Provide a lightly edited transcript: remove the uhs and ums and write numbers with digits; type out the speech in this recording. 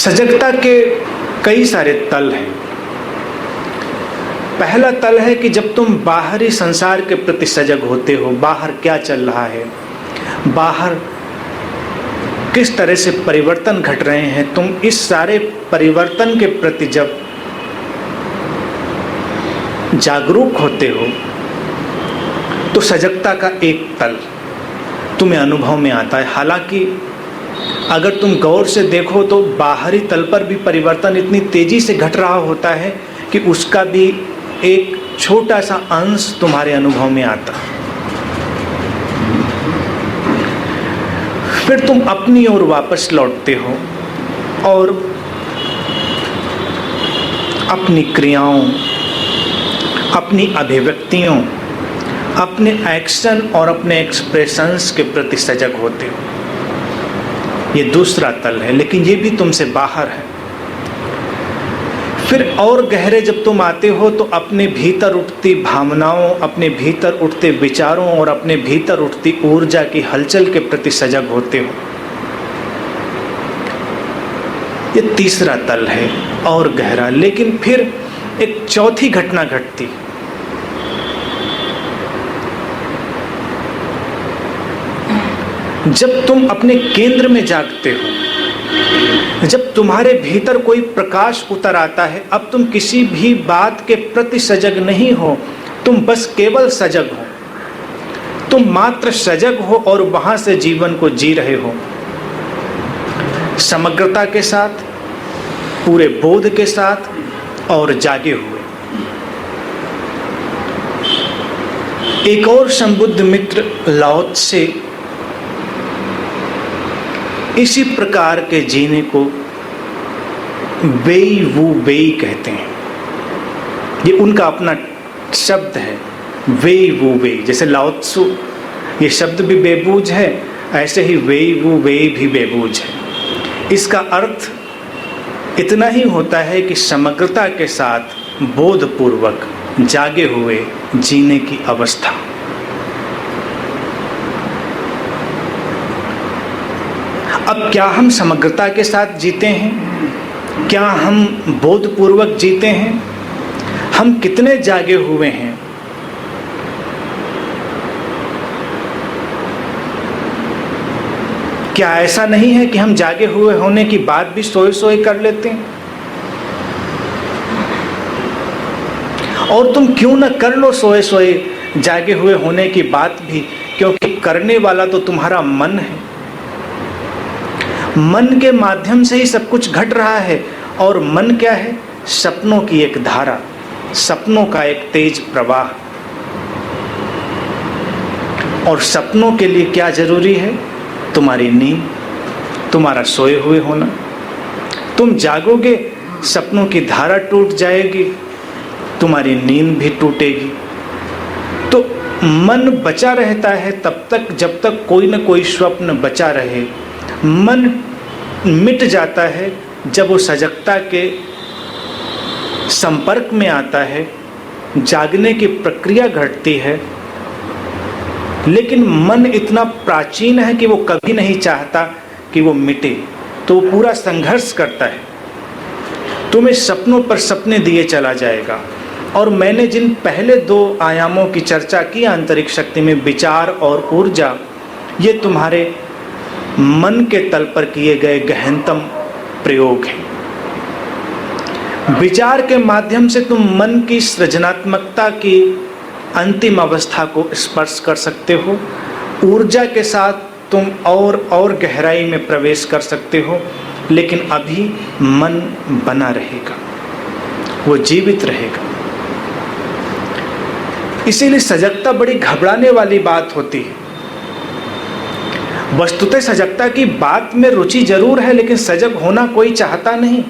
सजगता के कई सारे तल हैं। पहला तल है कि जब तुम बाहरी संसार के प्रति सजग होते हो, बाहर क्या चल रहा है, बाहर किस तरह से परिवर्तन घट रहे हैं, तुम इस सारे परिवर्तन के प्रति जब जागरूक होते हो तो सजगता का एक तल तुम्हें अनुभव में आता है। हालांकि अगर तुम गौर से देखो तो बाहरी तल पर भी परिवर्तन इतनी तेजी से घट रहा होता है कि उसका भी एक छोटा सा अंश तुम्हारे अनुभव में आता है। फिर तुम अपनी ओर वापस लौटते हो और अपनी क्रियाओं, अपनी अभिव्यक्तियों, अपने एक्शन और अपने एक्सप्रेशंस के प्रति सजग होते हो। ये दूसरा तल है, लेकिन ये भी तुमसे बाहर है। फिर और गहरे जब तुम आते हो तो अपने भीतर उठती भावनाओं, अपने भीतर उठते विचारों और अपने भीतर उठती ऊर्जा की हलचल के प्रति सजग होते हो। ये तीसरा तल है और गहरा। लेकिन फिर एक चौथी घटना घटती। जब तुम अपने केंद्र में जागते हो, जब तुम्हारे भीतर कोई प्रकाश उतर आता है, अब तुम किसी भी बात के प्रति सजग नहीं हो, तुम बस केवल सजग हो। तुम मात्र सजग हो और वहां से जीवन को जी रहे हो, समग्रता के साथ, पूरे बोध के साथ और जागे हुए। एक और संबुद्ध मित्र लाओ त्से इसी प्रकार के जीने को वेई वू वेई कहते हैं। ये उनका अपना शब्द है, वेई वू वेई। जैसे लाओ त्सु ये शब्द भी बेबूझ है, ऐसे ही वेई वू वेई भी बेबूझ है। इसका अर्थ इतना ही होता है कि समग्रता के साथ बोधपूर्वक जागे हुए जीने की अवस्था। अब क्या हम समग्रता के साथ जीते हैं? क्या हम बोधपूर्वक जीते हैं? हम कितने जागे हुए हैं? क्या ऐसा नहीं है कि हम जागे हुए होने की बात भी सोए सोए कर लेते हैं? और तुम क्यों न कर लो सोए सोए जागे हुए होने की बात भी, क्योंकि करने वाला तो तुम्हारा मन है। मन के माध्यम से ही सब कुछ घट रहा है। और मन क्या है? सपनों की एक धारा, सपनों का एक तेज प्रवाह। और सपनों के लिए क्या जरूरी है? तुम्हारी नींद, तुम्हारा सोए हुए होना। तुम जागोगे, सपनों की धारा टूट जाएगी, तुम्हारी नींद भी टूटेगी। तो मन बचा रहता है तब तक जब तक कोई न कोई स्वप्न बचा रहे। मन मिट जाता है जब वो सजगता के संपर्क में आता है, जागने की प्रक्रिया घटती है। लेकिन मन इतना प्राचीन है कि वो कभी नहीं चाहता कि वो मिटे, तो वो पूरा संघर्ष करता है, तुम्हें सपनों पर सपने दिए चला जाएगा। और मैंने जिन पहले दो आयामों की चर्चा की आंतरिक शक्ति में, विचार और ऊर्जा, ये तुम्हारे मन के तल पर किए गए गहनतम प्रयोग हैं। विचार के माध्यम से तुम मन की सृजनात्मकता की अंतिम अवस्था को स्पर्श कर सकते हो। ऊर्जा के साथ तुम और गहराई में प्रवेश कर सकते हो। लेकिन अभी मन बना रहेगा, वो जीवित रहेगा। इसीलिए सजगता बड़ी घबराने वाली बात होती है। वस्तुतः सजगता की बात में रुचि जरूर है, लेकिन सजग होना कोई चाहता नहीं।